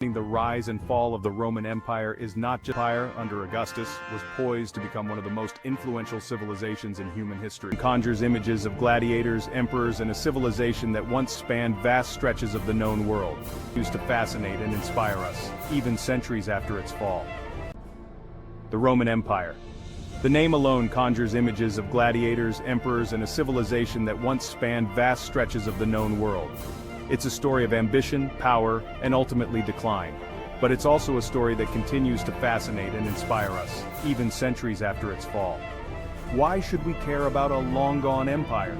The rise and fall of the Roman Empire is not just empire under Augustus was poised to become one of the most influential civilizations in human history. It conjures images of gladiators, emperors, and a civilization that once spanned vast stretches of the known world, used to fascinate and inspire us, even centuries after its fall. The Roman Empire. The name alone conjures images of gladiators, emperors, and a civilization that once spanned vast stretches of the known world. It's a story of ambition, power, and ultimately decline. But it's also a story that continues to fascinate and inspire us, even centuries after its fall. Why should we care about a long-gone empire?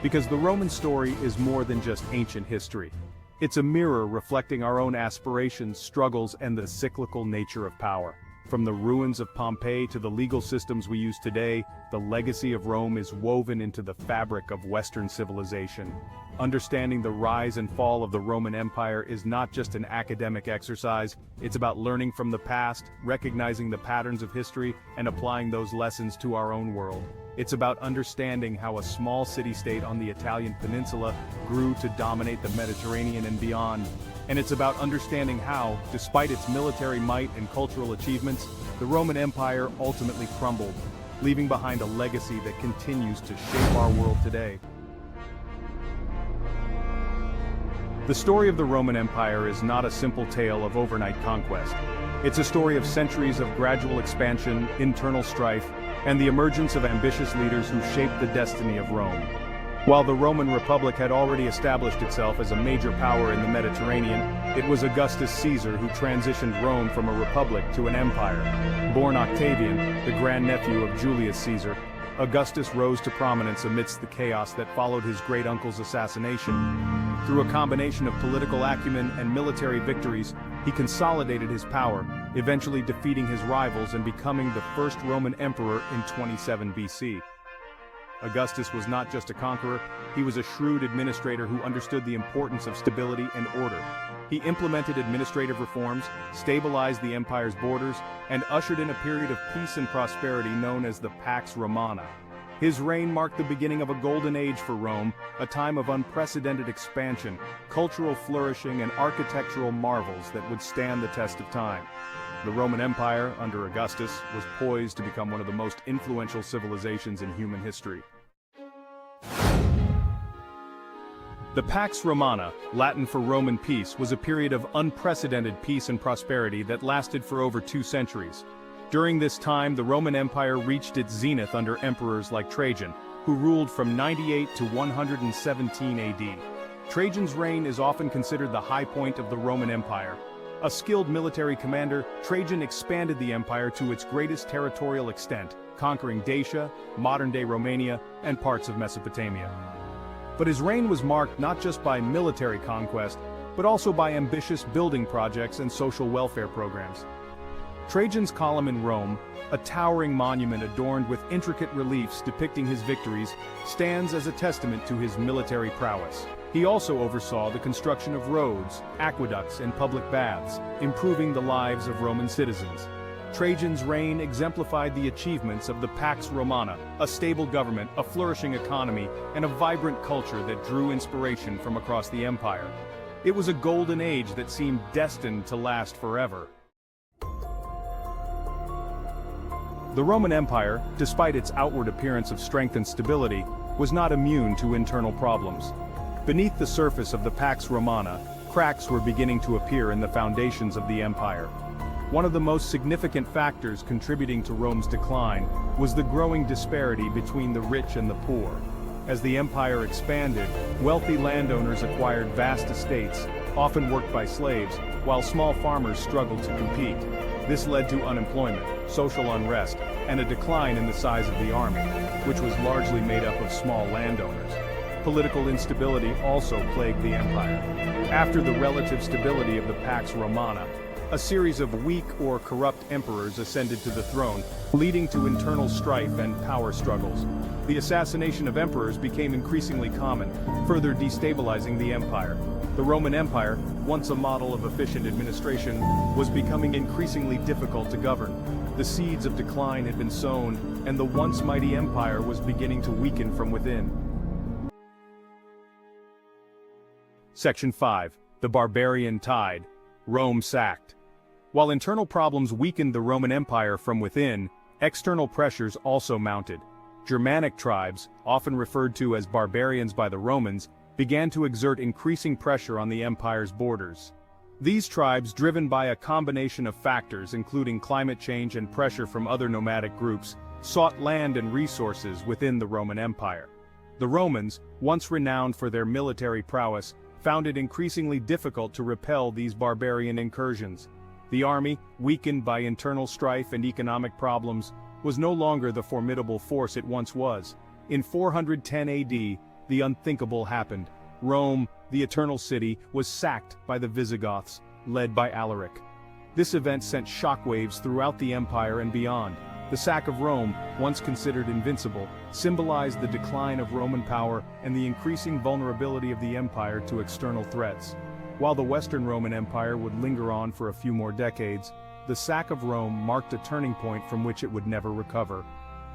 Because the Roman story is more than just ancient history. It's a mirror reflecting our own aspirations, struggles, and the cyclical nature of power. From the ruins of Pompeii to the legal systems we use today, the legacy of Rome is woven into the fabric of Western civilization. Understanding the rise and fall of the Roman Empire is not just an academic exercise, it's about learning from the past, recognizing the patterns of history, and applying those lessons to our own world. It's about understanding how a small city-state on the Italian peninsula grew to dominate the Mediterranean and beyond. And it's about understanding how, despite its military might and cultural achievements, the Roman Empire ultimately crumbled, leaving behind a legacy that continues to shape our world today. The story of the Roman Empire is not a simple tale of overnight conquest. It's a story of centuries of gradual expansion, internal strife, and the emergence of ambitious leaders who shaped the destiny of Rome. While the Roman Republic had already established itself as a major power in the Mediterranean, it was Augustus Caesar who transitioned Rome from a republic to an empire. Born Octavian, the grandnephew of Julius Caesar, Augustus rose to prominence amidst the chaos that followed his great-uncle's assassination. Through a combination of political acumen and military victories, he consolidated his power, eventually defeating his rivals and becoming the first Roman emperor in 27 BC. Augustus was not just a conqueror, he was a shrewd administrator who understood the importance of stability and order. He implemented administrative reforms, stabilized the empire's borders, and ushered in a period of peace and prosperity known as the Pax Romana. His reign marked the beginning of a golden age for Rome, a time of unprecedented expansion, cultural flourishing, and architectural marvels that would stand the test of time. The Roman Empire, under Augustus, was poised to become one of the most influential civilizations in human history. The Pax Romana, Latin for Roman peace, was a period of unprecedented peace and prosperity that lasted for over 2 centuries. During this time, the Roman Empire reached its zenith under emperors like Trajan, who ruled from 98 to 117 AD. Trajan's reign is often considered the high point of the Roman Empire. A skilled military commander, Trajan expanded the empire to its greatest territorial extent, conquering Dacia, modern-day Romania, and parts of Mesopotamia. But his reign was marked not just by military conquest, but also by ambitious building projects and social welfare programs. Trajan's Column in Rome, a towering monument adorned with intricate reliefs depicting his victories, stands as a testament to his military prowess. He also oversaw the construction of roads, aqueducts, and public baths, improving the lives of Roman citizens. Trajan's reign exemplified the achievements of the Pax Romana, a stable government, a flourishing economy, and a vibrant culture that drew inspiration from across the empire. It was a golden age that seemed destined to last forever. The Roman Empire, despite its outward appearance of strength and stability, was not immune to internal problems. Beneath the surface of the Pax Romana, cracks were beginning to appear in the foundations of the empire. One of the most significant factors contributing to Rome's decline was the growing disparity between the rich and the poor. As the empire expanded, wealthy landowners acquired vast estates, often worked by slaves, while small farmers struggled to compete. This led to unemployment, social unrest, and a decline in the size of the army, which was largely made up of small landowners. Political instability also plagued the empire. After the relative stability of the Pax Romana, a series of weak or corrupt emperors ascended to the throne, leading to internal strife and power struggles. The assassination of emperors became increasingly common, further destabilizing the empire. The Roman Empire, once a model of efficient administration, was becoming increasingly difficult to govern. The seeds of decline had been sown, and the once mighty empire was beginning to weaken from within. Section 5. The Barbarian Tide. Rome sacked. While internal problems weakened the Roman Empire from within, external pressures also mounted. Germanic tribes, often referred to as barbarians by the Romans, began to exert increasing pressure on the empire's borders. These tribes, driven by a combination of factors including climate change and pressure from other nomadic groups, sought land and resources within the Roman Empire. The Romans, once renowned for their military prowess, found it increasingly difficult to repel these barbarian incursions. The army, weakened by internal strife and economic problems, was no longer the formidable force it once was. In 410 AD, the unthinkable happened. Rome, the Eternal City, was sacked by the Visigoths, led by Alaric. This event sent shockwaves throughout the empire and beyond. The sack of Rome, once considered invincible, symbolized the decline of Roman power and the increasing vulnerability of the empire to external threats. While the Western Roman Empire would linger on for a few more decades, the sack of Rome marked a turning point from which it would never recover.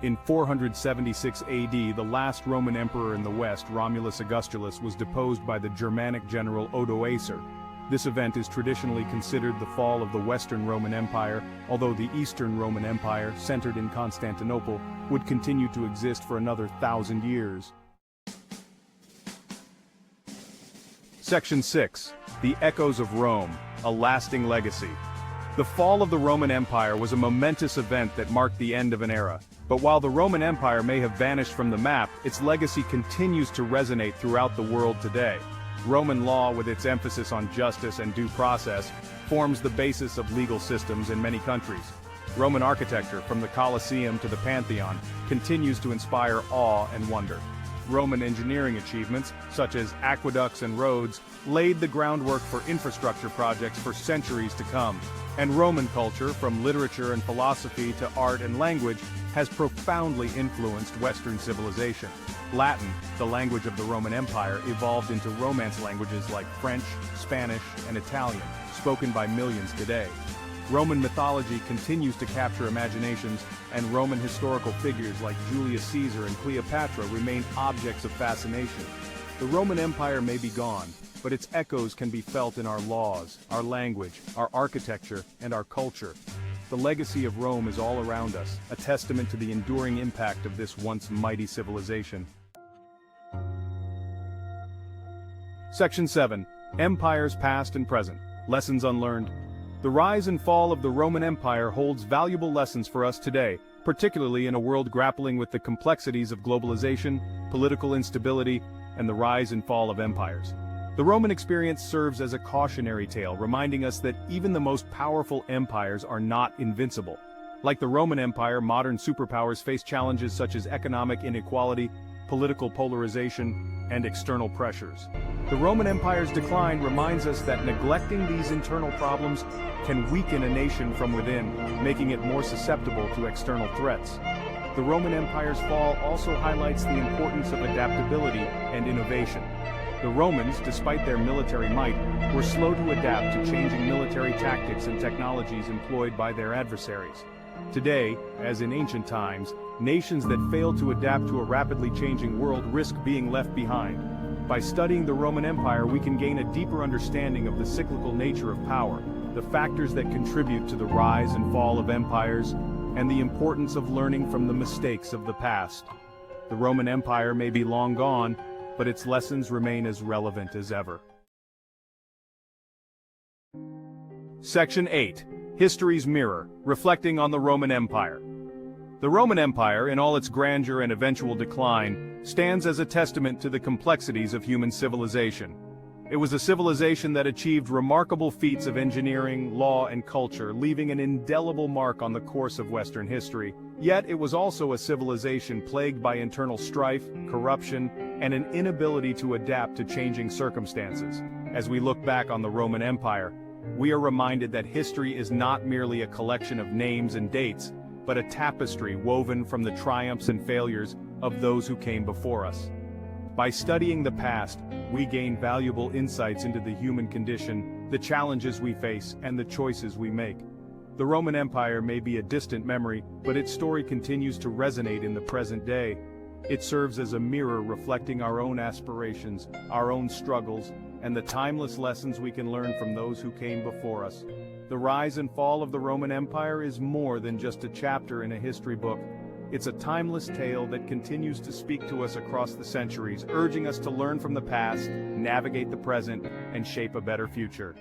In 476 AD, the last Roman emperor in the West, Romulus Augustulus, was deposed by the Germanic general Odoacer. This event is traditionally considered the fall of the Western Roman Empire, although the Eastern Roman Empire, centered in Constantinople, would continue to exist for another 1,000 years. Section 6. The Echoes of Rome, a Lasting Legacy. The fall of the Roman Empire was a momentous event that marked the end of an era. But while the Roman Empire may have vanished from the map, its legacy continues to resonate throughout the world today. Roman law, with its emphasis on justice and due process, forms the basis of legal systems in many countries. Roman architecture, from the Colosseum to the Pantheon, continues to inspire awe and wonder. Roman engineering achievements, such as aqueducts and roads, laid the groundwork for infrastructure projects for centuries to come. And Roman culture, from literature and philosophy to art and language, has profoundly influenced Western civilization. Latin, the language of the Roman Empire, evolved into Romance languages like French, Spanish, and Italian, spoken by millions today. Roman mythology continues to capture imaginations, and Roman historical figures like Julius Caesar and Cleopatra remain objects of fascination. The Roman Empire may be gone, but its echoes can be felt in our laws, our language, our architecture, and our culture. The legacy of Rome is all around us, a testament to the enduring impact of this once mighty civilization. Section 7. Empires Past and Present. Lessons Unlearned. The rise and fall of the Roman Empire holds valuable lessons for us today, particularly in a world grappling with the complexities of globalization, political instability, and the rise and fall of empires. The Roman experience serves as a cautionary tale, reminding us that even the most powerful empires are not invincible. Like the Roman Empire, modern superpowers face challenges such as economic inequality, political polarization, and external pressures. The Roman Empire's decline reminds us that neglecting these internal problems can weaken a nation from within, making it more susceptible to external threats. The Roman Empire's fall also highlights the importance of adaptability and innovation. The Romans, despite their military might, were slow to adapt to changing military tactics and technologies employed by their adversaries. Today, as in ancient times, nations that fail to adapt to a rapidly changing world risk being left behind. By studying the Roman Empire, we can gain a deeper understanding of the cyclical nature of power, the factors that contribute to the rise and fall of empires, and the importance of learning from the mistakes of the past. The Roman Empire may be long gone, but its lessons remain as relevant as ever. Section 8. History's Mirror, Reflecting on the Roman Empire. The Roman Empire, in all its grandeur and eventual decline, stands as a testament to the complexities of human civilization. It was a civilization that achieved remarkable feats of engineering, law, and culture, leaving an indelible mark on the course of Western history. Yet it was also a civilization plagued by internal strife, corruption, and an inability to adapt to changing circumstances. As we look back on the Roman Empire, we are reminded that history is not merely a collection of names and dates, but a tapestry woven from the triumphs and failures of those who came before us. By studying the past, we gain valuable insights into the human condition, the challenges we face, and the choices we make. The Roman Empire may be a distant memory, but its story continues to resonate in the present day. It serves as a mirror reflecting our own aspirations, our own struggles, and the timeless lessons we can learn from those who came before us. The rise and fall of the Roman Empire is more than just a chapter in a history book. It's a timeless tale that continues to speak to us across the centuries, urging us to learn from the past, navigate the present, and shape a better future.